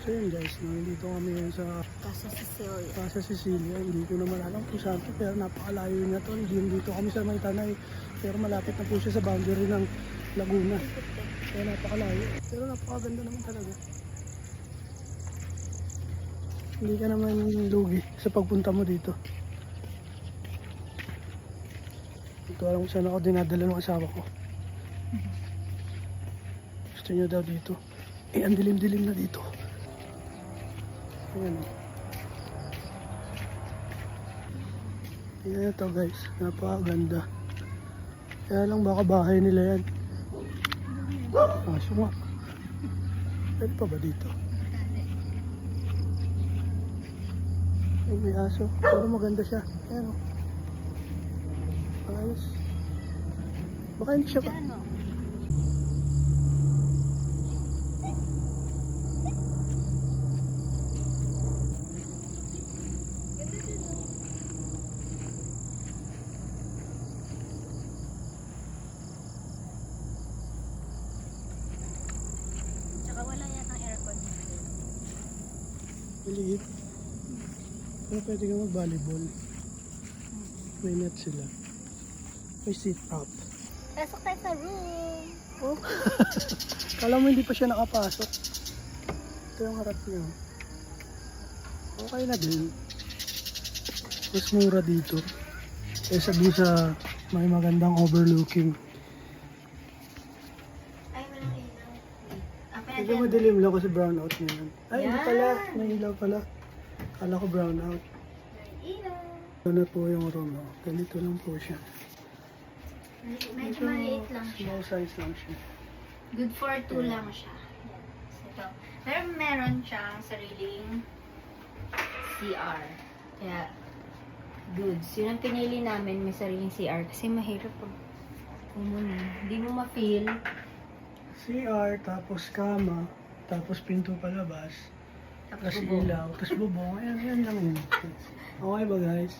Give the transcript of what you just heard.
So yun guys, nandito kami ngayon sa Casa Cecilia. Casa Cecilia. Hindi ko naman alam kung saan to, pero napakalayo niya to. Hindi dito kami sa Maytanay, pero malapit na po siya sa boundary ng Laguna. Kaya napakalayo, pero napakaganda naman talaga. Hindi ka naman lugi sa pagpunta mo dito. Hindi ko alam kung saan ako dinadala ng asawa ko. Gusto niya daw dito. Eh, ang dilim-dilim na dito. Ayan. Ayan ito guys, napakaganda. Kaya lang baka bahay nila yan. Aso nga. Pwede pa ba dito? Ay, may aso. Pero maganda siya. Ayan o. Ayos. Baka hindi siya pa. Tsaka wala yatang aircon. Maliit. Pero pwede ka mag-volleyball. May net sila. May sit-up. Pasok tayo sa room. Oh. Kala mo hindi pa siya nakapasok. Ito yung harap niya. Okay na din. Mas mura dito. Kaysa doon sa may magandang overlooking. Ay, walang ilaw. Hindi madilim lang kasi brownout na yan. Ay, hindi pala. May ilaw pala. Kala ko brownout. Ilaw. Ito na po yung room. Oh. Ganito lang po siya. Medyo maliit lang siya. Small size lang siya. Good for 2 lang siya. Ito. Pero meron siyang sariling CR. Kaya, goods. Yun ang pinili namin, may sariling CR. Kasi mahirap pag hindi mo ma-feel. CR, tapos kama, tapos pinto palabas, tapos ilaw, tapos bubong. Ayan lang yun. Okay ba guys?